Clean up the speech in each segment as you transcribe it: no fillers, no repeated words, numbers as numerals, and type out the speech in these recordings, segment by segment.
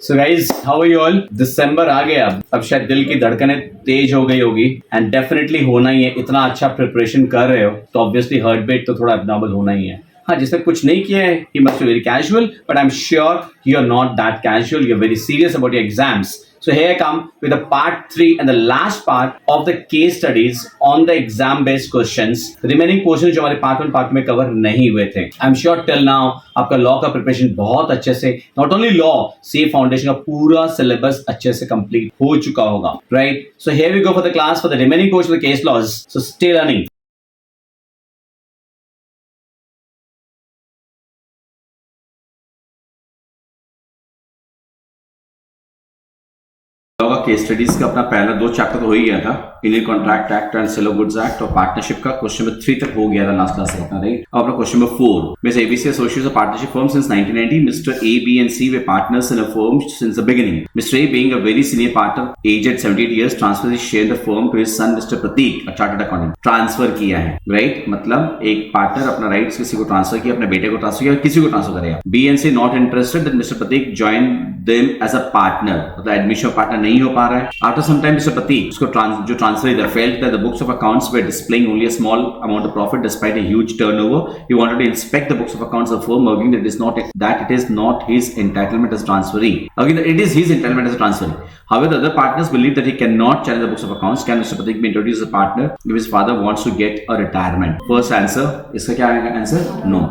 So guys, how are you all? दिसंबर आ गया, अब शायद दिल की धड़कनें तेज हो गई होगी एंड डेफिनेटली होना ही है। इतना अच्छा प्रिपरेशन कर रहे हो तो ऑब्वियसली हार्ट बीट तो थोड़ा abnormal होना ही है। हाँ, जिसने कुछ नहीं किया है he must be very casual, but I'm sure you're not that casual. You're very serious about your exams. So here I come with the part 3 and the last part of the case studies on the exam based questions. Remaining portions जो हमारे part 1 part में cover नहीं हुए थे. I'm sure till now आपका law का preparation बहुत अच्छे से, not only law, C foundation का पूरा सिलेबस अच्छे से कंप्लीट हो चुका होगा, right? So here we go for the class for the remaining portion of the case laws. So stay learning. Case studies का अपना पहला 2 चैप्टर तो हो ही गया था, Indian contract act and sale of goods act और पार्टनरशिप का क्वेश्चन नंबर 3 तक हो गया था लास्ट क्लास से अपना, राइट? अब अपना question number 4, mister ABC associates a partnership firm since 1990. Mister A, B and C were partners in a firm since the beginning. Mister A being a very senior partner age at 78 years transfer his share in the firm to his son mister Prateek, a chartered accountant. Transfer किया है, right? मतलब एक partner अपना rights किसी को transfer किया, अपने बेटे को ट्रांसफर किया, किसी को ट्रांसफर करेगा. B and C not interested that mister Prateek join them as a partner, मतलब एडमिशन पार्टनर नहीं हो पा रहा है. After some time mister Prateek उसको जो ट्रांसफर इधर felt that the books of accounts were displaying only a small amount of profit despite a huge turnover. He wanted to inspect the books of accounts of the firm, arguing that it is not his entitlement as transferee. Arguing that it is his entitlement as a transferee. However, the other partners believe that he cannot challenge the books of accounts. Can Mr. Pratik be introduced as a partner if his father wants to get a retirement? First answer, इसका क्या आएगा answer? No.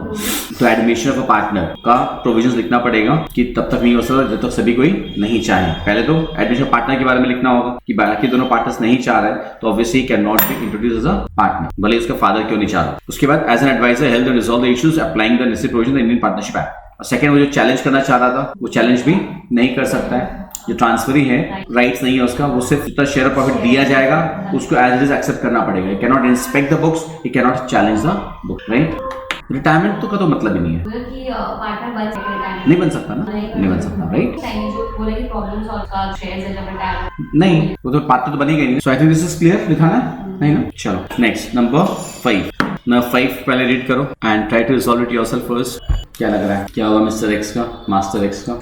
तो admission of a partner का provisions लिखना पड़ेगा कि तब तक नहीं हो सकता जब तक सभी कोई नहीं चाहे. पहले तो एडमिशन पार्टनर के बारे में लिखना होगा कि बाकी दोनों पार्टनर्स नहीं चाह रहे तो obviously can not be introduce as a partner, भले इसका फादर क्यों नहीं चाह रहा. उसके बाद as an adviser help and resolve the issues applying the necessary provision the Indian partnership act. और सेकंड, वो जो चैलेंज करना चाह रहा था वो चैलेंज भी नहीं कर सकता है. जो ट्रांसफरी है, राइट्स नहीं है उसका, वो सिर्फ जितना शेयर ऑफ प्रॉफिट दिया जाएगा उसको एज इट इज एक्सेप्ट करना पड़ेगा. You can not inspect the books, you can not challenge the book, right? Retirement तो का तो मतलब ही नहीं है, नहीं बन सकता ना, नहीं बन सकता, राइट? नहीं, वो तो पार्टनर तो बनेगा ही नहीं. So I think this is clear. लिखाना नहीं ना? चलो नेक्स्ट नंबर 5. नंबर 5 पहले रीड करो and try to resolve it yourself first. क्या लग रहा है क्या होगा मिस्टर एक्स का, मास्टर एक्स का?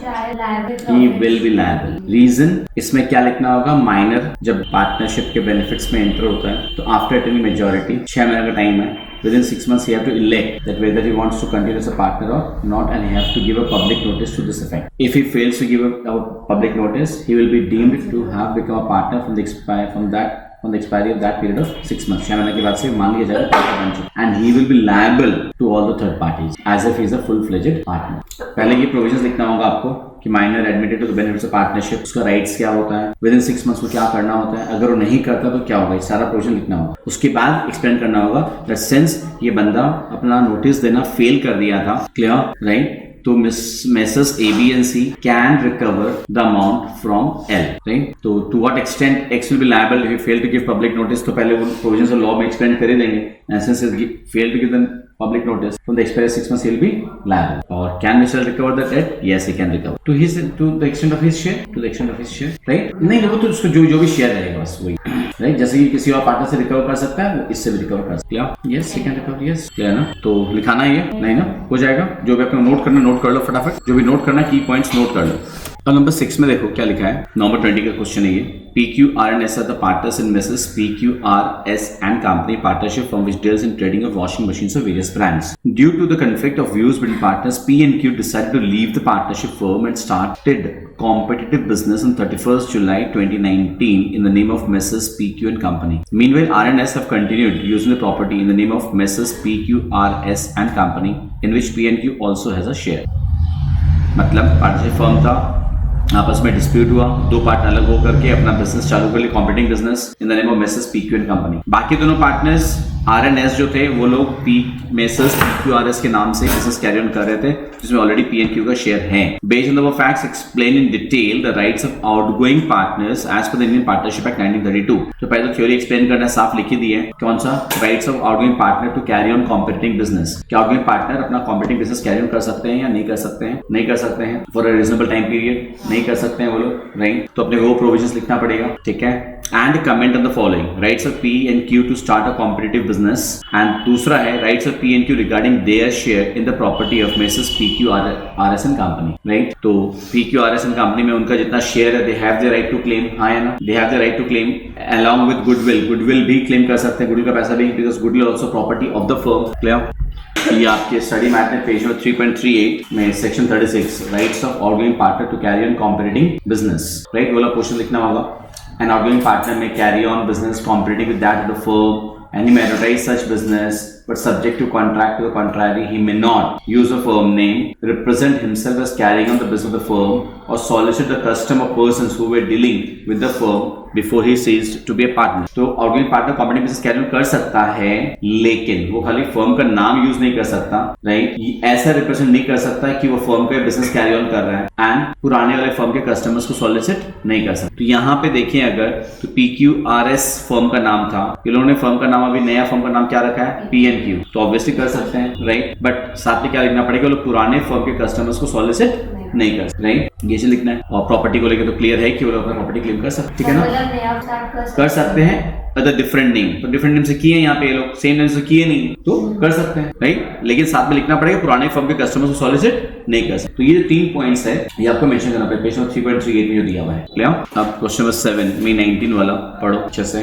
He will be liable. Reason इसमें क्या लिखना होगा? माइनर जब पार्टनरशिप के बेनिफिट्स में एंटर होता है तो आफ्टर अटेनिंग मेजॉरिटी 6 महीने का टाइम है. Within 6 months, he have to elect that whether he wants to continue as a partner or not, and he have to give a public notice to this effect. If he fails to give a public notice, he will be deemed to have become a partner from the expiry of that period of 6 months. 6 महीने के बाद से मान लिया जाएगा partner बन चुका, and he will be liable to all the third parties as if he is a full-fledged partner. पहले ये provisions लिखना होगा आपको कि minor admitted to the benefits of partnership, उसका राइट्स क्या होता है, विद इन 6 मंथ्स को क्या करना होता है, अगर वो नहीं करता तो क्या होगा, ये सारा प्रोविजन लिखना होगा. उसके बाद एक्सप्लेन करना होगा दैट सिंस ये बंदा अपना नोटिस देना फेल कर दिया था, क्लियर, राइट? तो Messrs A B and C can recover the amount from L, right? तो to what extent X will be liable if you fail to give public notice, तो पहले वो प्रोविजंस ऑफ लॉ में explain कर ही देंगे. And since he fail to give the public notice from the expiry of 6 months, he will be liable. Or can Mr. recover the debt? Yes, he can recover to the extent of his share, right? नहीं देखो तो उसको जो भी share रहेगा बस वही, right? जैसे कि किसी और पार्टनर से रिकवर कर सकता है वो इससे भी रिकवर कर सकता है. Yes, he can recover. Yes, clear ना? तो लिखाना ही है, नहीं ना? हो जाएगा. जो भी आपको नोट करना नोट कर लो फटाफट, जो भी नोट करना की पॉइंट्स नोट कर लो. अब नंबर 6 में देखो क्या लिखा है. नंबर 20 का क्वेश्चन है ये. PQRNS are the partners in Mrs. PQRS and Company partnership firm which deals in trading of washing machines of various brands. Due to the conflict of views between partners, P and Q decided to leave the partnership firm and started competitive business on 31st July 2019 in the name of Mrs. PQ and Company. Meanwhile, R&S have continued using the property in the name of Mrs. PQRS and Company, in which P and Q also has a share. मतलब partnership firm था, आपस में dispute हुआ, 2 partner अलग होकर के अपना business चालू कर लिए, competing business in the name of messrs PQ and company. बाकी दोनों पार्टनर्स आरएनएस जो थे वो लोग मेसर्स पीक्यूआरएस के नाम से बिजनेस कैरी ऑन कर रहे थे, जिसमें ऑलरेडी पी एंड क्यू का शेयर है. Based on the facts explain in detail the rights of outgoing partners as per the Indian partnership act 1932. तो पहले तो थ्योरी एक्सप्लेन करना साफ लिखी दी है. कौन सा? Rights of outgoing partner to carry on competing business. क्या आउटगोइंग पार्टनर अपना कॉम्पिटिंग बिजनेस कैरी ऑन कर सकते हैं या नहीं कर सकते हैं? नहीं कर सकते हैं for a reasonable time period, नहीं कर सकते हैं वो लोग, राइट? तो अपने वो प्रोविजंस लिखना पड़ेगा, ठीक है? And comment on the following: rights of P and Q to start a competitive business business, and दूसरा है rights of P&Q regarding their share in the property of Mrs. PQRS and Company, right? तो PQRS and Company में उनका जितना share है, they have the right to claim, हाँ है ना? They have the right to claim along with goodwill भी claim कर सकते हैं, goodwill का पैसा भी, because goodwill also property of the firm, clear? ये आपके स्टडी मैथ में पेज नंबर 3.38 में section 36 rights of outgoing partner to carry on competing business, right वाला क्वेश्चन लिखना होगा. An outgoing partner may carry on business competing with that of the firm and he may advertise such business but subject to contract. To the contrary, he may not use a firm name, represent himself as carrying on the business of the firm, or solicit the custom of persons who were dealing with the firm before he ceased to be a partner. तो outgoing partner competitive business carry on कर सकता है, लेकिन वो खाली firm का नाम use नहीं कर सकता, राइट? ऐसा रिप्रेजेंट नहीं कर सकता कि वो फर्म का बिजनेस कैरी ऑन कर रहा है एंड पुराने वाले फर्म के कस्टमर्स को सॉलिसिट नहीं कर सकता. तो यहाँ पे देखिए अगर तो PQRS फर्म का नाम था, इन लोगों ने फर्म का नाम अभी नया फर्म का नाम क्या रखा है? P&Q. तो ऑब्वियसली कर सकते हैं, राइट? बट साथ में क्या लिखना पड़ेगा? लोग पुराने फर्म के कस्टमर्स को सॉलिसिट नहीं कर सकते, राइट? ये चीज लिखना है. और प्रॉपर्टी को लेकर तो क्लियर है कि वो लोग अपना प्रॉपर्टी क्लेम कर सकते, ठीक है ना? कर सकते हैं अदर डिफरेंट नेम, तो डिफरेंट नेम से किए यहाँ पे लोग, सेम नेम से किए नहीं तो कर सकते हैं, राइट? लेकिन साथ में लिखना पड़ेगा पुराने फर्म के कस्टमर्स को सॉलिसिट नहीं कर सकते. तो ये 3 पॉइंट्स है, ये आपको मेंशन करना पड़ेगा पेज नंबर 3.38 में जो दिया हुआ है. क्लियर? अब क्वेश्चन नंबर 7 में 19 वाला पढ़ो अच्छे से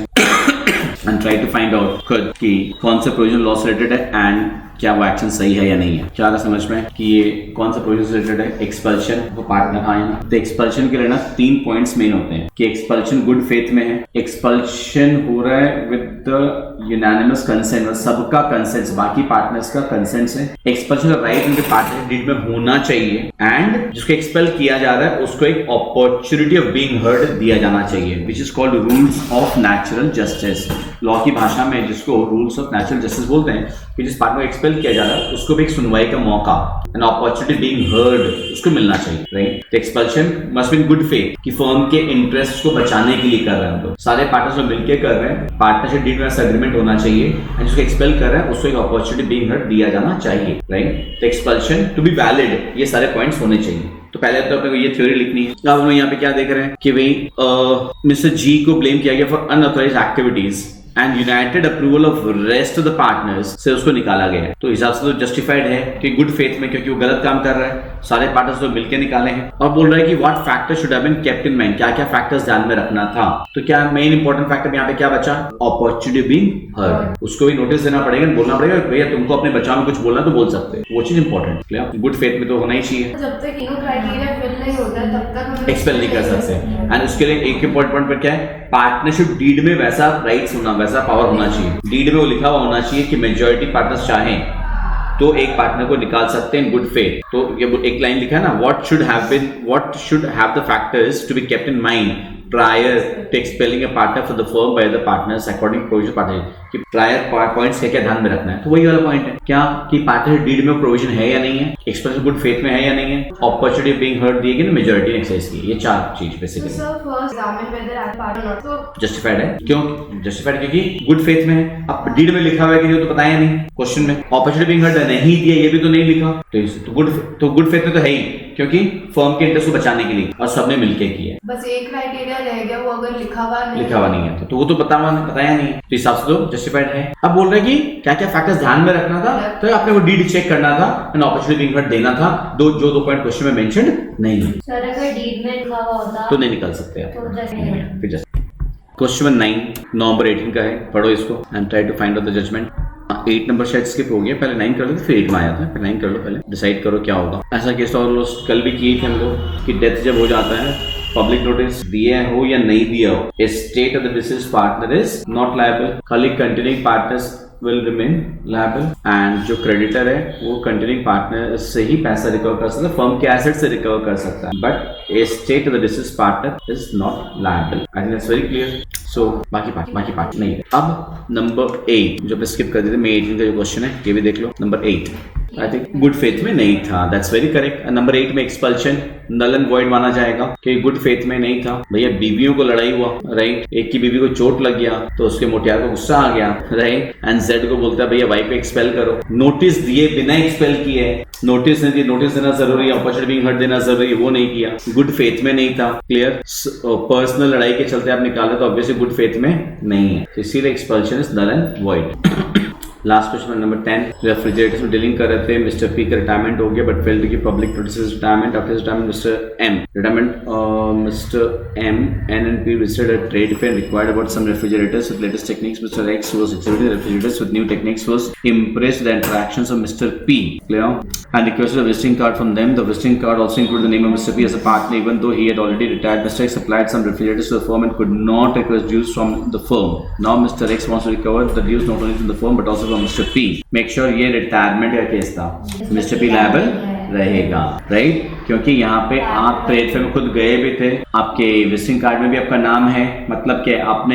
and try to find out खुद कि कौन से प्रोविजन लॉ से रिलेटेड है एंड क्या वो एक्शन सही है या नहीं है. क्या समझ में कि ये कौन सा प्रोविजन से रिलेटेड है? एक्सपल्शन वो पार्टनर आए ना, तो एक्सपल्शन के लिए ना 3 पॉइंट्स मेन होते हैं कि एक्सपल्शन गुड फेथ में है, एक्सपल्शन हो रहा है विद द यूनानिमस कंसेंट, सबका कंसेंट, बाकी पार्टनर्स का कंसेंट से. एक्सपल्शन राइट उनके पार्टनर डीड में होना चाहिए एंड जिसको एक्सपेल किया जा रहा है उसको एक अपॉर्चुनिटी ऑफ बीइंग हर्ड दिया जाना चाहिए, which is called rules of natural justice. Law की भाषा में जिसको रूल्स ऑफ नेचुरल जस्टिस बोलते हैं कि जिस पार्टनर को एक्सपेल किया जा रहा है उसको भी एक सुनवाई का मौका, एन अपॉर्चुनिटी बीइंग हर्ड, उसको मिलना चाहिए, राइट? तो expulsion must be in good faith कि फर्म के इंटरेस्ट को बचाने के लिए कर रहे हैं हम लोग, सारे पार्टनर्स लोग मिलकर कर रहे हैं, पार्टनरशिप डीड में एग्रीमेंट होना चाहिए एंड जिसको एक्सपेल कर रहे हैं उसको एक अपॉर्चुनिटी बीइंग हर्ड दिया जाना चाहिए, राइट? तो एक्सपल्शन टू बी वैलिड ये सारे पॉइंट्स होने चाहिए. तो पहले तो अपने को ये थ्योरी लिखनी है. अब हम यहाँ पे क्या देख रहे हैं कि भाई मिस्टर जी को ब्लेम किया गया for unauthorised activities and united approval of rest of the partners से उसको निकाला गया है. तो हिसाब से तो जस्टिफाइड है कि गुड फेथ में, क्योंकि वो गलत काम कर रहा है, सारे पार्टनर्स को मिलकर निकाले हैं. और बोल रहा है कि what factors should have been kept in mind, क्या क्या फैक्टर्स ध्यान में रखना था. तो क्या मेन इंपॉर्टेंट फैक्टर यहाँ पे क्या बचा? Opportunity being heard. उसको भी नोटिस देना पड़ेगा, बोलना पड़ेगा भैया तुमको अपने बचाव में कुछ बोलना तो बोल सकते हैं, वो चीज इंपॉर्टेंट. क्लियर? गुड फेथ में तो होना ही चाहिए, जब तक तीनों क्राइटेरिया फिल नहीं होता तब तक हम एक्सपेल नहीं कर सकते. एंड उसके लिए एक इंपॉर्टेंट पॉइंट पर क्या है? पार्टनरशिप डीड में वैसा राइट्स होना, वैसा पावर होना चाहिए. डीड में वो लिखा हुआ होना चाहिए कि मेजॉरिटी पार्टनर्स चाहें तो एक पार्टनर को निकाल सकते हैं इन गुड फेथ. तो ये एक लाइन लिखा है ना, what should have the factors to be kept in mind prior to expelling a partner for the firm by the partners according to provision partnership. कि प्रायर पॉइंट्स क्या क्या ध्यान में रखना है. तो वही वाला पॉइंट है क्या कि पार्टनरशिप डीड में प्रोविजन है या नहीं है, एक्सप्रेशन गुड फेथ में है या नहीं है, अपॉर्चुनिटी बीइंग हर्ड दिए गए, मेजॉरिटी ने एक्सरसाइज की. ये 4 चीज बेसिकली जस्टिफाइड है. क्यों जस्टिफाइड? क्योंकि गुड फेथ में है. अब डीड में लिखा हुआ है कि तो बताया नहीं क्वेश्चन में. अपॉर्चुनिटी बीइंग हर्ड नहीं दिया, ये भी तो नहीं लिखा. तो गुड फेथ में तो है ही, क्योंकि फर्म के इंटरेस्ट को बचाने के लिए और सबने मिलकर किया. बस एक क्राइटेरिया रह गया, वो अगर लिखा हुआ नहीं है तो वो तो बताया नहीं, तो हिसाब से तो जस्टिफाइड है. अब बोल रहे कि क्या क्या फैक्टर्स ध्यान में रखना था, तो आपने वो डीड चेक करना था, एंड अपॉर्चुनिटी बीइंग हर्ड देना था. जो 2 पॉइंट क्वेश्चन में मेंशन नहीं है. सर अगर डीड में लिखा हुआ होता तो नहीं निकाल सकते आप. तो जस्ट क्वेश्चन नंबर 9 नवंबर 18 का है, पढ़ो इसको and try to find out the judgement. 8 number शायद स्किप हो गया, पहले 9 कर लो फिर 8 में आया था. फिर 9 कर लो, पहले डिसाइड करो क्या होगा. ऐसा केस तो कल भी किए थे हम लोग कि डेथ जब हो जाता है, पब्लिक नोटिस दिया हो या नहीं दिया हो, estate of the deceased partner is not liable, खाली continuing partners will remain liable, and जो क्रेडिटर है वो कंटिन्यूइंग पार्टनर से ही पैसा रिकवर कर सकता है, फर्म के एसेट से रिकवर कर सकता है, but estate of the deceased partner is not liable. I think that's very clear. So बाकी पार्ट नहीं है. अब नंबर 8 जो पे स्किप कर देते, मैं 18 का जो क्वेश्चन है ये भी देख लो. Number 8 I think good faith में नहीं था, दैट्स वेरी करेक्ट। नंबर 8 में एक्सपल्शन नल एंड वॉइड माना जाएगा कि गुड फेथ में नहीं था। भैया बीवियों को लड़ाई हुआ, राइट, एक की बीवी को चोट लग गया तो उसके मोटियार को गुस्सा आ गया, राइट, एंड जेड को बोलता है भैया वाइफ को एक्सपेल करो। नोटिस दिए बिना एक्सपेल किए, नोटिस नहीं दिए, नोटिस देना जरूरी है, अपॉर्चुनिटी बीइंग हर्ट देना जरूरी है, वो नहीं किया, गुड फेथ में नहीं था। क्लियर, पर्सनल लड़ाई के चलते आप निकाले तो ऑब्वियसली गुड फेथ में नहीं है, तो इसीलिए expulsion is null and void. Last question number 10, refrigerators में डीलिंग कर रहे थे। मिस्टर पी का रिटायरमेंट हो गया but failed to give public notice retirement. After retirement mister M retirement, mister M एन&P visited a trade fair and inquired about some refrigerators with latest techniques. Mr. X was exhibiting the refrigerators with new techniques, was impressed with the interactions of Mr. P, clear, and requested a visiting card from them. The visiting card also included the name of Mr. P as a partner, even though he had already retired. Mr. X supplied some refrigerators to the firm and could not request dues from the firm. Now Mr. X wants to recover the dues not only from the firm but also from Mr. P. Make sure ये retirement का case था, Mr. P liable रहेगा, right, क्योंकि यहाँ पे आप trade fair में खुद गए भी थे, आपके विजिटिंग कार्ड में भी आपका नाम है, मतलब कि आप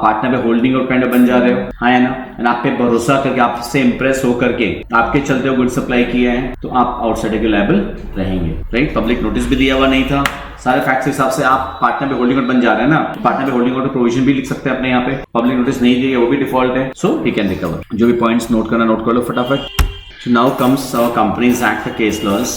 पार्टनर पे होल्डिंग और काइंड बन जा रहे हो, हाँ ना, एंड आप पे भरोसा करके आपसे इंप्रेस हो करके आपके चलते हो गुड सप्लाई किया है, तो आप आउटसाइडर के लायबल रहेंगे, राइट। पब्लिक नोटिस भी दिया हुआ नहीं था, सारे फैक्ट्स के हिसाब से आप पार्टनर पे होल्डिंग बन जा रहे हैं ना, पार्टनर पे होल्डिंग प्रोविजन भी लिख सकते हैं अपने यहाँ पे, पब्लिक नोटिस नहीं दिया वो भी डिफॉल्ट है, सो ही कैन रिकवर। जो भी पॉइंट्स नोट करना नोट कर लो फटाफट। So now comes Companies Act का केस लॉस।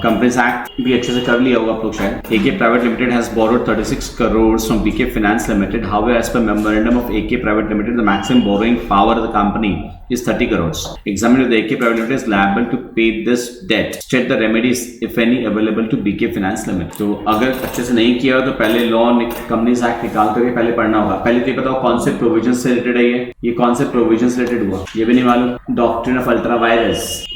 Companies Act भी अच्छे से कर लिया होगा आप लोग शायद। AK Private Limited has borrowed 36 crores from BK Finance Limited. However, as per memorandum of AK Private Limited, the maximum borrowing power of the company is 30 crores. Examiner of the AK Private Limited is liable to pay this debt. State the remedies, if any, available to BK Finance Limited. तो अगर अच्छे से नहीं किया तो पहले law companies act निकाल करके पहले पढ़ना होगा। पहले तो ये बताओ कौन से प्रोविजन से रिलेटेड है ये कौन से प्रोविजन से रिलेटेड हुआ, ये भी नहीं मालूम। Doctrine of ultra virus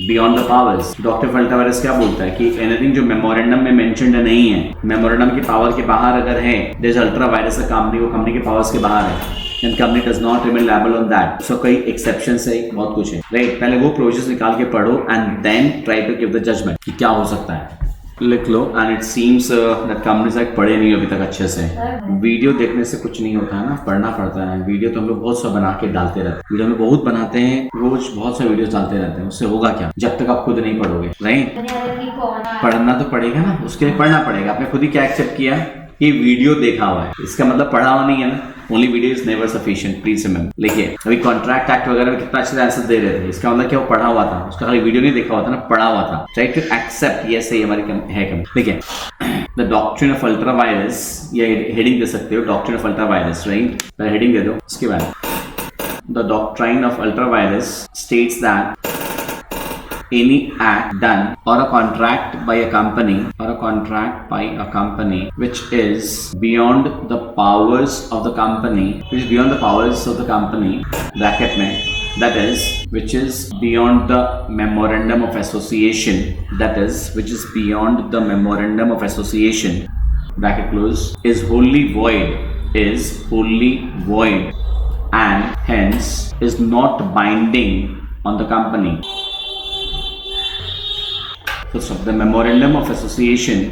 beyond the powers. Doctrine of ultra virus क्या बोलता है कि एनीथिंग जो मेमोरेंडम में मेंशन्ड नहीं है, मेमोरेंडम की पावर के बाहर अगर है, देयर इज अल्ट्रा वायरस का कंपनी, वो कंपनी के पावर्स के बाहर है, and company does not remain liable on that. So कई exceptions है, बहुत कुछ है, right? पहले वो प्रोविजंस निकाल के पढ़ो and then try to give the judgment कि क्या हो सकता है, लिख लो। and it seems that companies act पढ़े नहीं अभी तक अच्छे से। वीडियो देखने से कुछ नहीं होता है ना, पढ़ना पड़ता है। वीडियो तो हम लोग बहुत सा बना के डालते रहते हैं, वीडियो में बहुत बनाते हैं, रोज बहुत सा वीडियो डालते रहते हैं, उससे होगा क्या जब तक आप खुद नहीं पढ़ोगे, राइट? पढ़ना तो पड़ेगा ना, उसके लिए पढ़ना पड़ेगा। आपने खुद ही क्या एक्सेप्ट किया कि वीडियो देखा हुआ है, इसका मतलब पढ़ा हुआ नहीं है ना। Only video is never sufficient, please remember. देखिए अभी कॉन्ट्रैक्ट एक्ट वगैरह में कितना अच्छे से आंसर दे रहे थे, इसका मतलब क्या वो पढ़ा हुआ था, उसका खाली वीडियो नहीं देखा हुआ था ना, पढ़ा हुआ था। ट्राई टू एक्सेप्ट, ये सही हमारी है कम। देखिए the doctrine of ultra vires, ये हेडिंग दे सकते हो, doctrine of ultra vires, right, heading दे दो। उसके बाद the doctrine of ultra vires states that any act done or a contract by a company which is beyond the powers of the company, bracket में, that is which is beyond the memorandum of association, which is beyond the memorandum of association, bracket close, is wholly void and hence is not binding on the company. So the memorandum of association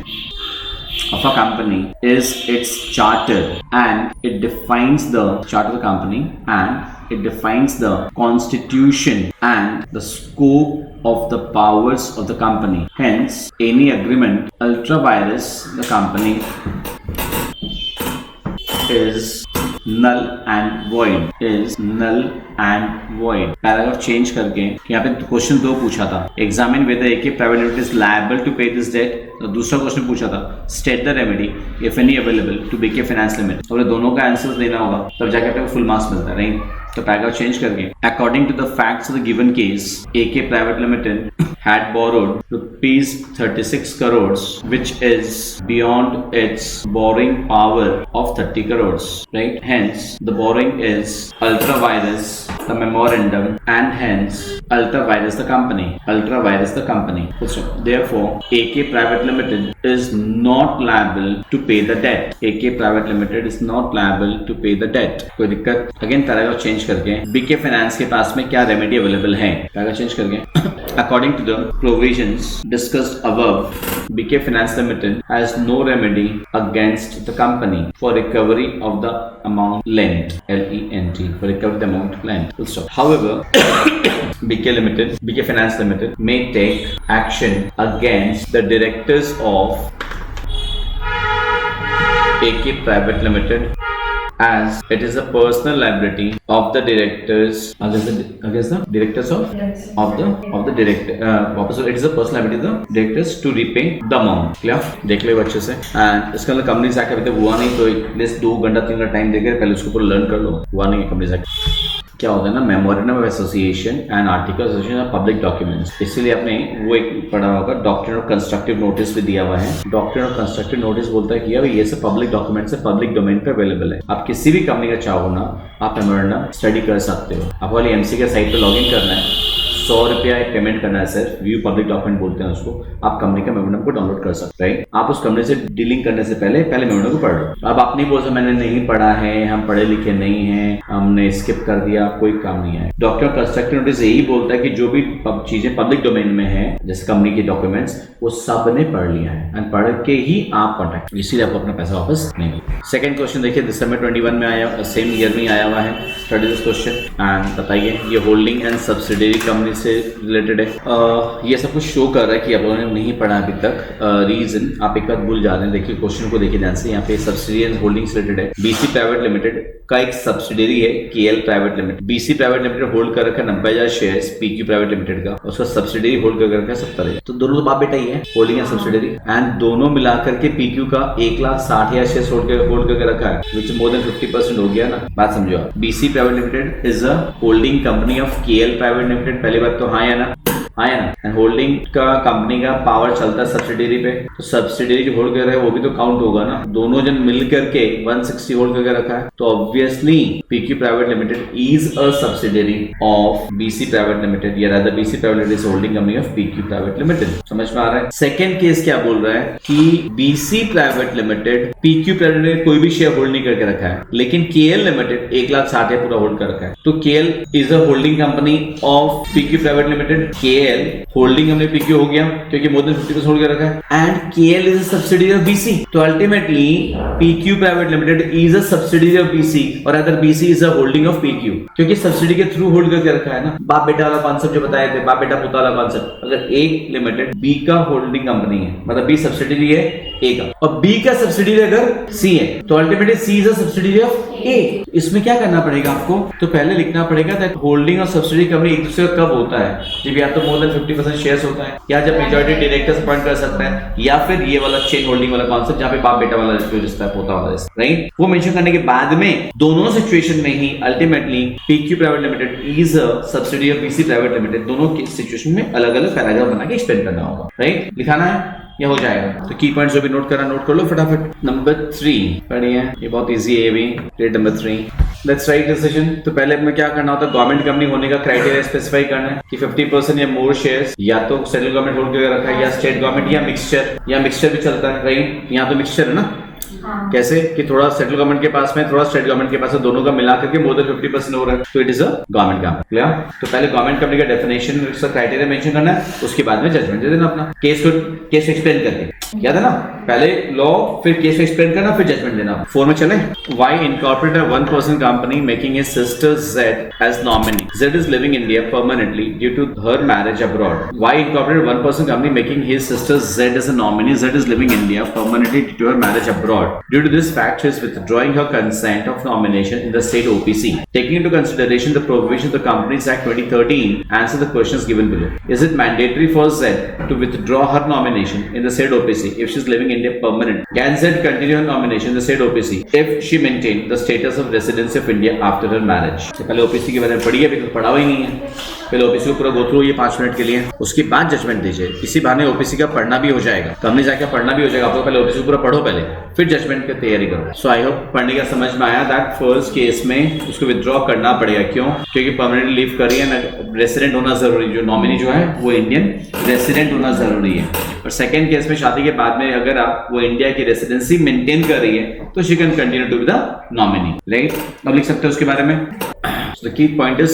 of a company is its charter, and it defines the charter of the company, and it defines the constitution and the scope of the powers of the company. Hence, any agreement ultra vires the company is null and void. Paragraph change करके यहाँ पे question 2 पूछा था, examine whether AK private limited is liable to pay this debt. तो दूसरा क्वेश्चन पूछा था, state the remedy if any available to BK finance limited. तो दोनों का आंसर देना होगा, तब जाके आपको फुल मार्क्स मिलता है, राइट? तो पैराग्राफ चेंज करके according to the facts of the given case, AK private limited had borrowed rupees 36 crores, which is beyond its borrowing power of 30 crores, right? Hence, the borrowing is ultra vires the memorandum, and hence ultra vires the company. Therefore, AK Private Limited is not liable to pay the debt. AK Private Limited is not liable to pay the debt. कोई दिक्कत? Again paragraph change करके BK Finance के पास में क्या remedy available है, paragraph change करके according to the provisions discussed above, BK Finance Limited has no remedy against the company for recovery of the amount lent, LENT, for recovery of the amount lent. Full stop. However, BK Limited, BK Finance Limited may take action against the directors of AK Private Limited as it is a personal liability of the directors against the directors of the director so it is a personal liability of the directors to repay the amount. Clear? देख लो अच्छे से. And इसके अंदर company act अभी तक हुआ नहीं, तो एटलीस्ट 2 घंटा 3 घंटा टाइम देकर पहले उसको पूरा लर्न कर लो. हुआ नहीं कंपनी एक्ट. क्या होता है ना, memorandum of association and article association of public documents. इसीलिए आपने वो एक पढ़ा होगा, डॉक्ट्रिन ऑफ कंस्ट्रक्टिव नोटिस भी दिया हुआ है. डॉक्ट्रिन ऑफ कंस्ट्रक्टिव नोटिस बोलता है कि यार ये सब पब्लिक डॉक्यूमेंट्स है, पब्लिक डोमेन पे अवेलेबल है. आप किसी भी कंपनी का चाहो ना, आप मेमोरेंडम स्टडी कर सकते हो. आपको वाली एमसी के साइट पे लॉगिन करना है, 100 रुपया एक पेमेंट करना है सर, व्यू पब्लिक डॉक्यूमेंट बोलते हैं उसको. आप कंपनी का मेमोरेंडम को डाउनलोड कर सकते हैं. आप उस कंपनी से डीलिंग करने से पहले मेमोरेंडम को पढ़ लो. अब आप नहीं बोल सकते मैंने नहीं पढ़ा है, हम पढ़े लिखे नहीं हैं, हमने स्किप कर दिया, कोई काम नहीं है. डॉक्यूमेंट कंस्ट्रक्टिव नोटिस यही बोलता है कि जो भी चीजें पब्लिक डोमेन में है, जैसे कंपनी के डॉक्यूमेंट्स, वो सब ने पढ़ लिया है एंड पढ़ के ही आप कॉन्टैक्ट, इसीलिए आपको अपना पैसा वापस नहीं मिलेगा. सेकंड क्वेश्चन देखिए, दिसंबर 21 में आया, सेम ईयर में आया हुआ है. स्टडी दिस क्वेश्चन एंड बताइए ये होल्डिंग एंड सब्सिडियरी कंपनी से रिलेटेड है. ये सब कुछ शो कर रहा है कि आप लोगों ने नहीं पढ़ा अभी तक. रीजन आप एक बार भूल जा रहे हैं. देखिए क्वेश्चन को देखिए ध्यान से. यहाँ पे सब्सिडियरी एंड होल्डिंग से रिलेटेड है. बीसी प्राइवेट लिमिटेड का एक सब्सिडियरी है KL private limited. BC private limited hold कर रखा है 90,000 शेयर्स पीक्यू प्राइवेट लिमिटेड का. उसका सब्सिडियरी होल्ड कर रखा है 70,000. तो दोनों तो बाप बेटा ही है, होल्डिंग एंड सब्सिडियरी. एंड दोनों मिलाकर के पीक्यू का 1,60,000 शेयर्स होल्ड करके रखा है, विच मोर देन 50% हो गया ना. बात समझो आप. BC private limited is a holding company of KL private limited. पहली बात तो हाँ या ना, आया ना. एंड होल्डिंग का कंपनी का पावर चलता है सब्सिडियरी पे, तो सब्सिडियरी जो होल्ड कर रहा है वो भी तो काउंट होगा ना. दोनों जन मिल करके 160 होल्ड करके रखा है, तो obviously PQ private limited is a subsidiary of BC private limited, या rather BC private limited is holding company of PQ private limited. समझ में आ रहा है. सेकंड केस क्या बोल रहा है कि BC private limited PQ private limited कोई भी शेयर होल्ड नहीं करके रखा है, लेकिन केएल लिमिटेड 1,60,000 पूरा होल्ड कर रखा है. तो KL is a holding company of PQ private limited. KL holding हमने पीक्यू हो गया क्योंकि मोर देन 50% होल्ड कर रखा है. And KL is a subsidiary of BC. तो ultimately PQ private limited is a subsidiary of BC, और other BC is a holding of PQ, क्योंकि सब्सिडी के थ्रू होल्ड करके रखा है ना. बाप बेटा वाला कॉन्सेप्ट जो बताए थे, बाप बेटा पुता वाला कॉन्सेप्ट. अगर ए लिमिटेड बी का होल्डिंग कंपनी है, मतलब बी सब्सिडियरी है ए का, और बी का सब्सिडियरी अगर सी है, तो ultimately C is a subsidiary of A. इसमें क्या करना पड़ेगा आपको, तो पहले लिखना पड़ेगा दैट होल्डिंग और सब्सिडियरी कंपनी एक दूसरे का कब होता है, जब या तो मोर देन 50% शेयर्स होता है, या जब मेजॉरिटी डायरेक्टर्स अपॉइंट कर सकता है, या फिर ये वाला चेन होल्डिंग वाला कॉन्सेप्ट जहां पे बाप बेटा वाला रिश्ता है, पोता वाला रिश्ता, राइट. वो मेंशन करने के बाद में दोनों सिचुएशन में ही ultimately PQ private limited is a subsidiary of BC private limited. दोनों की सिचुएशन में अलग अलग पैराग्राफ बना के एक्सप्लेन करना होगा, राइट. लिखाना है या हो जाएगा. तो की पॉइंट्स जो भी नोट करना नोट कर लो फटाफट. नंबर 3 पढ़िए, ये बहुत इजी है. ये भी rate number 3, let's write decision. तो पहले में क्या करना होता है, गवर्नमेंट कंपनी होने का क्राइटेरिया स्पेसिफाई करना है कि 50% या मोर शेयर्स या तो सेंट्रल गवर्नमेंट होल्ड करके रखा है, या स्टेट गवर्नमेंट, या मिक्सचर भी चलता है, राइट. यहाँ तो मिक्सचर है ना. कैसे कि थोड़ा सेंट्रल गवर्नमेंट के पास में, थोड़ा स्टेट गवर्नमेंट के पास है, दोनों का मिला करके मोर देन 50% हो रहा है, तो it is a government company. Clear. तो पहले गवर्नमेंट कंपनी का डेफिनेशन, उसका क्राइटेरिया मेंशन करना है, उसके बाद में जजमेंट दे देना अपना. केस एक्सप्लेन करके, याद है ना, पहले लॉ फिर केस एक्सप्लेन करना फिर जजमेंट देना. 4 में चले. Y incorporate a 1% company making his sister Z as nominee. Z is living in India permanently due to her marriage abroad. Why incorporate 1% company making his sister Z as a nominee? Z is living in India permanently due to her marriage abroad. Due to this fact, she is withdrawing her consent of nomination in the state OPC. Taking into consideration the provisions of the Companies Act 2013, answer the questions given below. Is it mandatory for Z to withdraw her nomination in the state OPC if she is living in India permanently? Can Z continue her nomination in the state OPC if she maintain the status of residency of India after her marriage? तो पहले OPC के बारे में पढ़िए, अभी तो पढ़ा ही नहीं है. पहले ओपीसी को पूरा गो थ्रू ये 5 मिनट के लिए, उसके बाद जजमेंट दीजिए. इसी बहाने ओपीसी का पढ़ना भी हो जाएगा, कंपनी जाके पढ़ना भी हो जाएगा. आप लोग पहले ओपीसी को पूरा पढ़ो पहले, फिर जजमेंट की तैयारी करो. सो आई होप पढ़ने का समझ में आया. दैट फर्स्ट केस में उसको विथड्रॉ करना पड़ेगा. क्यों? क्योंकि परमानेंट लीव कर रही है ना, रेसिडेंट होना जरूरी. जो नॉमिनी जो है वो इंडियन रेसिडेंट होना जरूरी है. और सेकंड केस में शादी के बाद में अगर आप वो इंडिया की रेसिडेंसी मेंटेन कर रही है तो she can continue to be the nominee, right. अब लिख सकते हो उसके बारे में. The key point is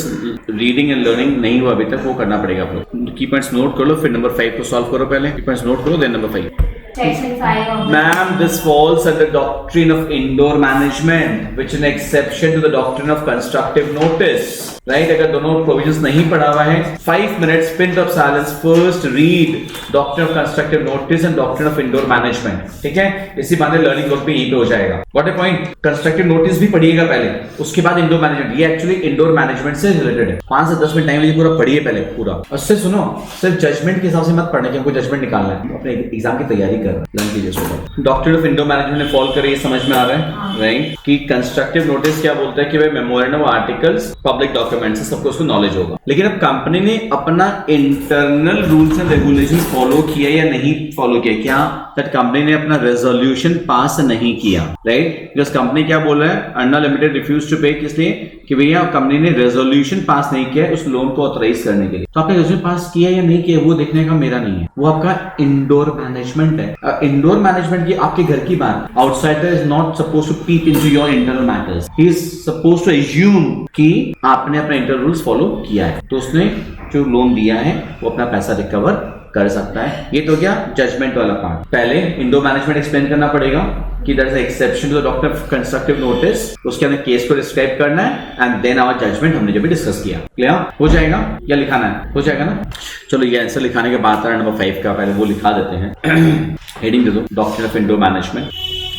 reading and learning नहीं हुआ अभी तक, वो करना पड़ेगा आप लोग. की पॉइंट्स नोट कर लो, फिर नंबर 5 को सॉल्व करो. पहले की पॉइंट्स नोट करो, then number 5. Section 5 of Ma'am, this falls under doctrine of indoor management, which is an exception to the doctrine of constructive notice. Right? अगर दोनों provisions नहीं पढ़ा हुआ है, 5 minutes, pin of silence. First read doctrine of constructive notice and doctrine of indoor management. ठीक है? इसी बारे learning work पे यहीं पे हो जाएगा. What a point? Constructive notice भी पढ़िएगा पहले, उसके बाद indoor management. ये actually indoor management से related है. 5 से 10 मिनट टाइम लीजिए, पूरा पढ़िए पहले पूरा. और सिर्फ सुनो, सिर्फ जजमेंट के हिसाब से मत पढ़ने, क्योंकि जजमेंट निकालना है. अपने एग्जाम की तैयारी कर लर्न कीजिए सुबह. डॉक्ट्रिन ऑफ इंडोर मैनेजमेंट में फॉलो करिए, समझ में आ रहा है राइट? कि कंस्ट्रक्टिव नोटिस क्या बोलता है कि भाई memorandum of articles public documents है, सबको उसको नॉलेज होगा. लेकिन अब कंपनी ने अपना internal rules and regulations follow किया या नहीं फॉलो किया, क्या दैट कंपनी ने अपना रेजोल्यूशन पास नहीं किया, राइट? बिकॉज कंपनी क्या बोल रहा है, अन्ना लिमिटेड रिफ्यूज टू पे, किसलिए कि भैया कंपनी ने रेजोल्यूशन पास नहीं किया उस लोन को ऑथराइज करने के लिए. तो आपने रेजोल्यूशन पास किया या नहीं किया वो देखने का मेरा नहीं है, वो आपका इंडोर मैनेजमेंट है. इंडोर मैनेजमेंट की आपके घर की बात, outsider is not suppose to peep into your internal matters. He is suppose to assume कि आपने अपने इंटरनल रूल्स फॉलो किया है, तो उसने जो लोन दिया है वो अपना पैसा रिकवर कर सकता है. ये तो क्या जजमेंट वाला पार्ट. पहले इंडोर मैनेजमेंट एक्सप्लेन करना पड़ेगा कि there is a exception to the doctrine of constructive notice, उसके अंदर केस को डिस्क्राइब करना है एंड देन आवर जजमेंट हमने जो भी डिस्कस किया. क्लियर हो जाएगा या लिखाना है? हो जाएगा ना. चलो ये आंसर लिखाने के बाद नंबर 5 का पहले वो लिखा देते हैं. हेडिंग दे दो, doctrine of indoor management.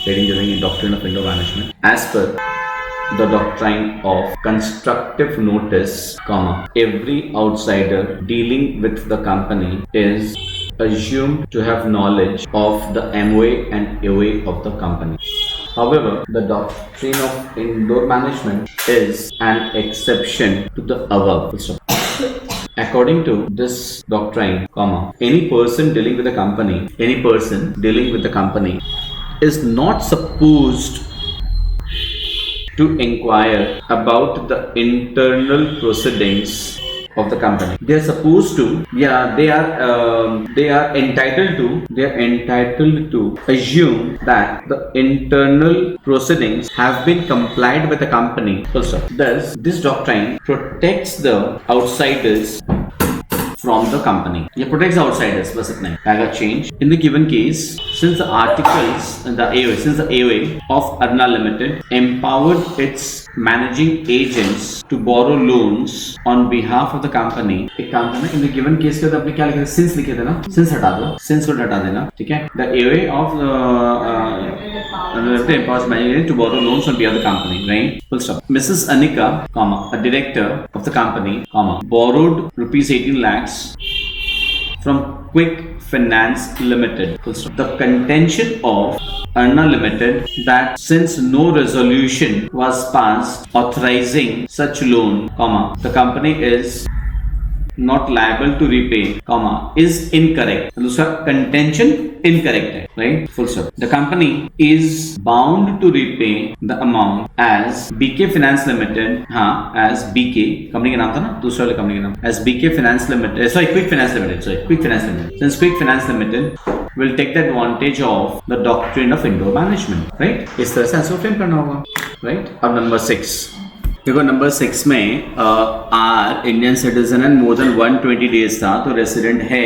Heading दे देंगे doctrine of indoor management. As पर the doctrine of constructive notice, every outsider dealing with the company is assumed to have knowledge of the MOA and AOA of the company. However, the doctrine of indoor management is an exception to the above. According to this doctrine, any person dealing with the company is not supposed to inquire about the internal proceedings of the company. They are supposed to, they are entitled to assume that the internal proceedings have been complied with the company. Thus, this doctrine protects the outsiders from the company. It protects the outsiders, बस इतना ही. I got change. In the given case, since the articles and the AOA of Arna Limited empowered its managing agents to borrow loans on behalf of the company. एक काम करना, in the given case के अंदर आपने क्या लिखा था? Since लिखे थे ना? Since हटा दो, since को हटा देना, ठीक है? The AOA of empowers managing agents to borrow loans on behalf of the company, right? Full stop. Mrs. Anika, a director of the company, borrowed rupees 18 lakhs from Quick Finance Limited. The contention of Arna Limited that since no resolution was passed authorizing such loan, the company is not liable to repay, is incorrect. तो उसका contention incorrect है, right? Full stop. The company is bound to repay the amount as BK Finance Limited, as BK company का नाम था ना, दूसरे वाले company का नाम, as BK Finance Limited, Quick Finance Limited. Since Quick Finance Limited will take the advantage of the doctrine of indoor management, right? इस तरह से आंसर फ्रेम करना होगा, right? अब नंबर 6 देखो, नंबर 6 में are Indian citizen and more than 120 days था, तो रेसिडेंट है,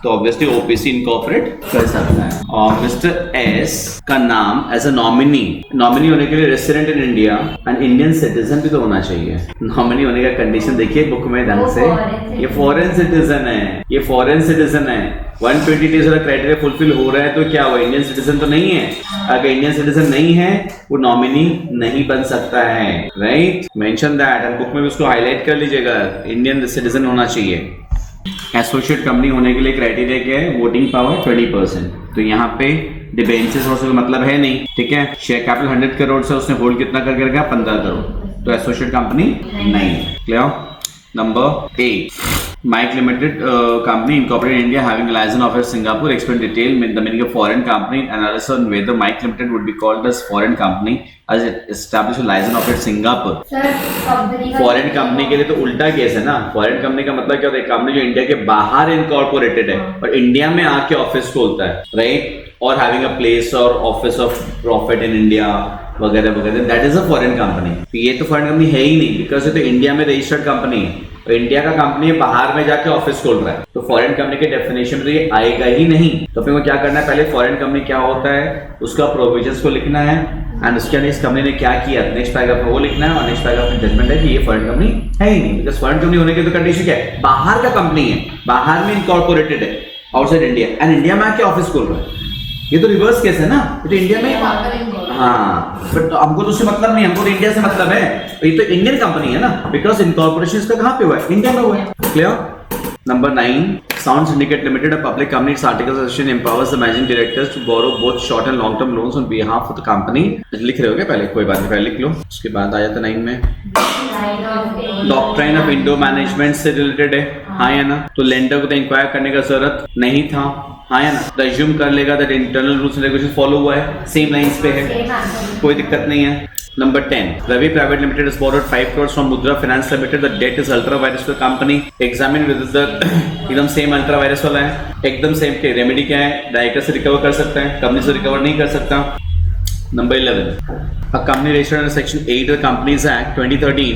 तो ऑब्वियसली ओपीसी इनकॉर्पोरेट कर सकता है. और मिस्टर एस का नाम एज अ नॉमिनी होने के लिए resident in India and Indian citizen भी तो होना चाहिए. नॉमिनी होने का कंडीशन देखिए बुक में ढंग से, ये फॉरेन सिटीजन है. 120 डेज वाला क्राइटेरिया फुलफिल हो रहा है तो क्या वो इंडियन सिटीजन तो नहीं है. अगर इंडियन सिटीजन नहीं है वो नॉमिनी नहीं बन सकता है, right? Mention that and book में भी उसको हाईलाइट कर लीजिएगा, इंडियन सिटीजन होना चाहिए. एसोसिएट कंपनी होने के लिए क्राइटेरिया क्या है? Voting power 20%. तो यहाँ पे डिबेंचर्स और मतलब है नहीं, ठीक है? शेयर कैपिटल 100 करोड़ से उसने होल्ड कितना करके रखा? 15 करोड़. तो एसोसिएट कंपनी नहीं है. Clear? Number 8, Mike Limited company incorporated in India having a license of Singapore. Explain detail the meaning of foreign company. Analysis on whether Mike Limited would be called as foreign company as it established a license of Singapore. Foreign company के लिए तो उल्टा case है ना. Foreign company का मतलब क्या होता है? कंपनी जो इंडिया के बाहर इनकॉर्पोरेटेड है और इंडिया में आके ऑफिस खोलता है, राइट? और हैविंग अ प्लेस और office of profit in India वगैरह वगैरह, that is a foreign company. तो ये तो फॉरेन कंपनी है ही नहीं, बिकॉज ये तो इंडिया में रजिस्टर्ड कंपनी है, तो इंडिया का कंपनी है, बाहर में जाके ऑफिस खोल रहा है, तो फॉरेन कंपनी के डेफिनेशन में तो ये आएगा ही नहीं। तो अपने को क्या करना है, पहले फॉरेन कंपनी क्या होता है उसका प्रोविजंस को लिखना है, एंड उसके अंदर इस कंपनी ने क्या किया नेक्स्ट पैराग्राफ में वो लिखना है, और नेक्स्ट पैराग्राफ में जजमेंट है कि ये फॉरेन कंपनी है ही नहीं, बिकॉज फॉरेन कंपनी होने की तो कंडीशन क्या है, बाहर का कंपनी है, बाहर में इनकॉर्पोरेटेड है आउटसाइड इंडिया, एंड इंडिया में आके ऑफिस खोल रहा है। ये तो रिवर्स केस है ना, ये तो इंडिया में, हाँ, बट तो हमको तो उससे मतलब नहीं, हमको तो इंडिया से मतलब है, ये तो इंडियन कंपनी है ना, बिकॉज इनकॉर्पोरेशन इसका कहाँ पे हुआ है, इंडिया में हुआ है। Clear? Number 9, Sound Syndicate Limited, a public company. Its articles association empowers the managing directors to borrow both short and long-term loans on behalf of the company. लिख रहे हो क्या पहले? कोई बात नहीं, पहले लिख लो, उसके बाद आ जाता 9 में। डॉक्ट्राइन ऑफ इंडो मैनेजमेंट से रिलेटेड है, हाँ या ना? तो लेंडर को तो इंक्वायर करने का जरूरत नहीं था, हाँ या ना? तो एज्यूम कर लेगा that internal rules and regulation follow हुआ है, सेम लाइंस पे है, कोई दिक्कत नहीं है। Number 10, Ravi Private Limited has borrowed 5 crores from Mudra Finance Limited. The debt is ultra virus for the company. Examine whether the एकदम सेम अल्ट्रा वायरस वाला है, एकदम सेम के रेमेडी क्या है, डायरेक्टर से रिकवर कर सकता है, कंपनी से रिकवर नहीं कर सकता। Number 11, a company registered under Section 8 of the Companies Act 2013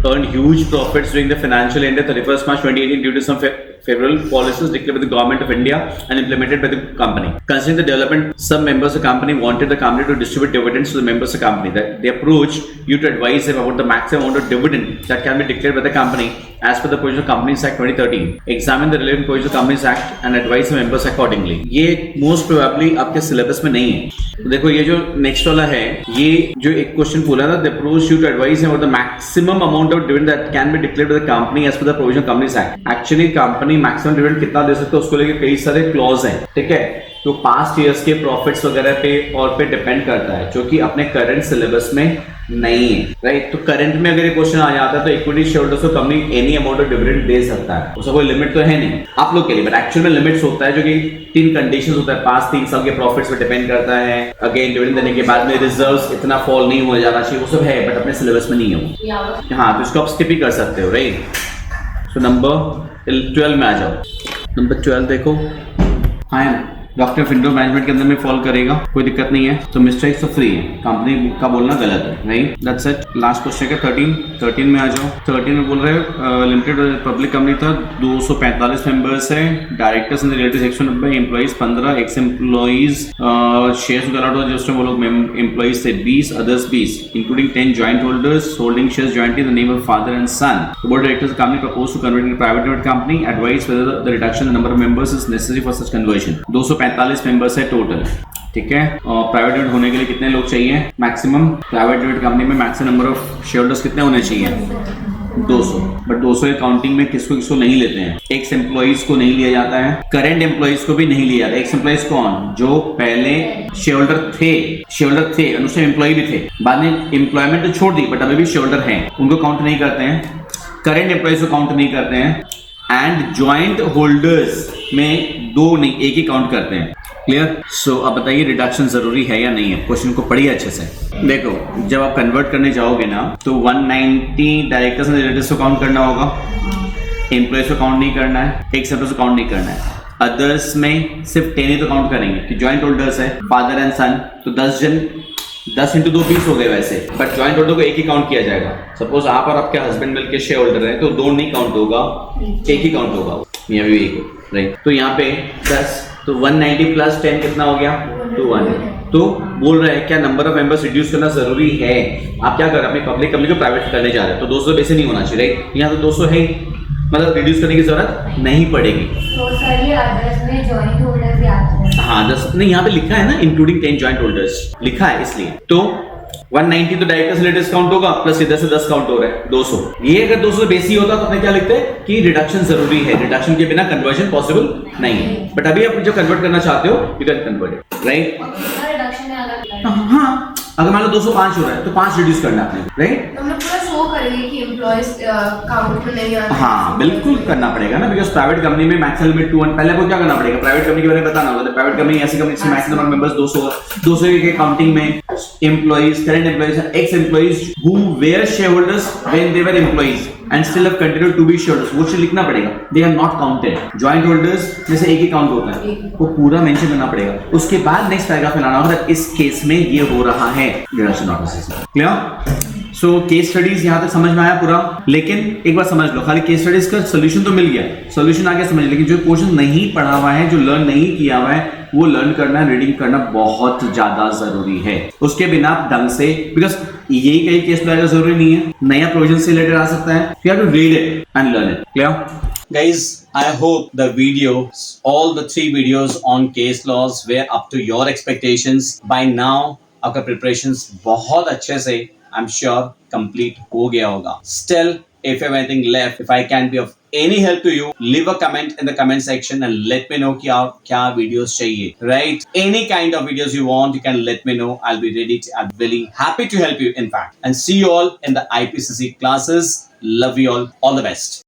earned huge profits during the financial year 31st March 2018 due to some favorable policies declared by the government of India and implemented by the company. Considering the development, some members of the company wanted the company to distribute dividends to the members of the company. That they approached you to advise them about the maximum amount of dividend that can be declared by the company as per the provisions of Companies Act 2013. Examine the relevant provisions of Companies Act and advise the members accordingly. ये most probably आपके syllabus में नहीं है। तो देखो ये जो next वाला है, ये जो एक क्वेश्चन पूछा था, they approached you to advise them about the maximum amount of dividend that can be declared by the company as per the provision of Companies Act. Actually company maximum dividend कितना दे सकते हैं उसको लेके कई सारे clause हैं, ठीक है? तो पास्ट ईयर्स के प्रॉफिट्स वगैरह पे और पे डिपेंड करता है, जो कि अपने करंट सिलेबस में नहीं है, राइट? तो करंट में अगर ये क्वेश्चन आ जाता है तो इक्विटी शेयरहोल्डर्स को company any amount of dividend दे सकता है, उसका कोई लिमिट तो है नहीं आप लोग के लिए, बट एक्चुअल में लिमिट्स होता है जो कि 3 कंडीशंस होता है, पास्ट 3 साल के प्रॉफिट्स पे डिपेंड करता है, अगेन डिविडेंड देने के बाद में रिजर्व्स इतना फॉल नहीं हो जाना चाहिए, वो सब है, बट अपने सिलेबस में नहीं है वो। हाँ, तो इसको आप स्किप ही कर सकते हो, राइट? सो नंबर 12 में आ जाओ। नंबर 12 देखो, हाँ डॉक्टर ऑफ इंडो मैनेजमेंट के अंदर में फॉल करेगा, कोई दिक्कत नहीं है। तो मिस्टेक्स तो फ्री है, कंपनी का बोलना गलत है, right? That's it. Last question है 13 में आ जाओ। 13 में बोल रहे हैं लिमिटेड पब्लिक कंपनी था, 245 मेंबर्स है, directors and relatives 190, employees 15, ex employees shares allot हुआ जिसमें वो लोग एम्प्लॉइज थे 20, others 20, including 10 joint holders holding shares jointly in the name of father and son. The board of directors of the company proposed to convert into a private limited company. Advise whether the reduction in the number of members is necessary for such conversion. 245 members है total, ठीक है? और private limited होने के लिए कितने लोग चाहिए मैक्सिमम? प्राइवेट लिमिटेड कंपनी में maximum number of share holders कितने होने चाहिए? 200। बट 200 के काउंटिंग में किसको किसको नहीं लेते हैं? एक्स एम्प्लॉइज को नहीं लिया जाता है, करंट एम्प्लॉइज को भी नहीं लिया जाता। एक्स एम्प्लॉइज कौन? जो पहले शेयर होल्डर थे, अनुसार एम्प्लॉय भी थे, बाद में एम्प्लॉयमेंट तो छोड़ दी बट अभी भी शेयर होल्डर हैं, उनको काउंट नहीं करते हैं। करंट एम्प्लॉइज को काउंट नहीं करते हैं, एंड ज्वाइंट होल्डर्स में 2 नहीं, एक ही काउंट करते हैं। क्लियर? सो अब बताइए रिडक्शन जरूरी है या नहीं है? क्वेश्चन को पढ़िए अच्छे से। देखो जब आप कन्वर्ट करने जाओगे ना तो 190 डायरेक्टर्स एंड रिलेटिव्स को काउंट करना होगा, एम्प्लॉइज को काउंट नहीं करना है, एक्स एम्प्लॉइज को काउंट नहीं करना है। अदर्स में सिर्फ 10 ही तो काउंट करेंगे कि ज्वाइंट होल्डर्स है फादर एंड सन, तो 10 जन 10 इंटू 2 20 हो गए वैसे, बट ज्वाइंट होल्डर को एक ही काउंट किया जाएगा। सपोज आप और आपके हस्बैंड मिलकर शेयर होल्डर है तो 2 नहीं काउंट होगा, एक ही काउंट होगा, यहाँ भी एक, राइट? तो यहाँ पे 10, तो 190 प्लस 10 कितना हो गया? 200। तो बोल रहे हैं क्या नंबर ऑफ मेंबर्स रिड्यूस करना जरूरी है? आप क्या कर रहे हैं, अपनी पब्लिक कंपनी को प्राइवेट करने जा रहे हैं तो 200 बेसे नहीं होना चाहिए, राइट? यहाँ तो 200 है, मतलब रिड्यूस करने की जरूरत नहीं पड़ेगी। तो सर ये अदर्स में जॉइंट होल्डर भी आते हैं? हाँ 10 नहीं, यहाँ पे लिखा है ना इंक्लूडिंग 10 जॉइंट होल्डर्स लिखा है, इसलिए तो 190 तो डायरेक्टर्स रिलेटिव्स काउंट होगा, प्लस इधर से 10 काउंट हो रहा है 200। ये अगर 200 से बेसी होता तो अपने क्या लिखते हैं कि रिडक्शन जरूरी है, रिडक्शन के बिना कन्वर्जन पॉसिबल नहीं है। बट अभी आप जो कन्वर्ट करना चाहते हो you can convert it, right? Reduction में अलग हाँ, अगर मान लो 205 हो रहा है तो 5 रिड्यूस करना है आपने, राइट? तो हमने पूरा शो लगे कि एम्प्लॉयज काउंट में नहीं आते। हाँ बिल्कुल करना पड़ेगा ना, बिकॉज प्राइवेट कंपनी में मैक्सिमम लिमिट 200। पहले आपको क्या करना पड़ेगा, प्राइवेट कंपनी के बारे में बताना होगा। तो प्राइवेट कंपनी ऐसी कंपनी जिसमें मैक्सिमम मेंबर्स 200 के काउंटिंग में employees, current employees, ex employees who were share holders when they were employees and still have continued to be shareholders, वो चीज लिखना पड़ेगा। They are not counted. Joint holders में से एक ही काउंट होता है, वो पूरा मेंशन करना पड़ेगा। उसके बाद नेक्स्ट पैराग्राफ में लाना होगा इस केस में ये हो रहा है। क्लियर? सो केस स्टडीज यहाँ तक समझ में आया पूरा, लेकिन एक बार समझ लो, खाली केस स्टडीज का सोल्यूशन तो मिल गया, सोल्यूशन आगे समझ, लेकिन जो पोर्शन नहीं पढ़ा हुआ है, जो लर्न नहीं किया हुआ है, वो लर्न करना, रीडिंग करना बहुत ज्यादा जरूरी है। उसके बिना ढंग से, बिकॉज यही कई केस में जरूरी नहीं है, नया प्रोविजन से रिलेटेड आ सकता है, you have to read it and learn it. Clear guys? I hope the videos, all the 3 videos on case laws were up to your expectations. By now आपका preparations बहुत अच्छे से I'm sure complete हो गया होगा। Still, if you have anything left, if I can be of any help to you, leave a comment in the comment section and let me know कि आप क्या videos चाहिए, right? Any kind of videos you want, you can let me know. I'll be ready to, I'm really happy to help you in fact. And see you all in the IPCC classes. Love you all the best.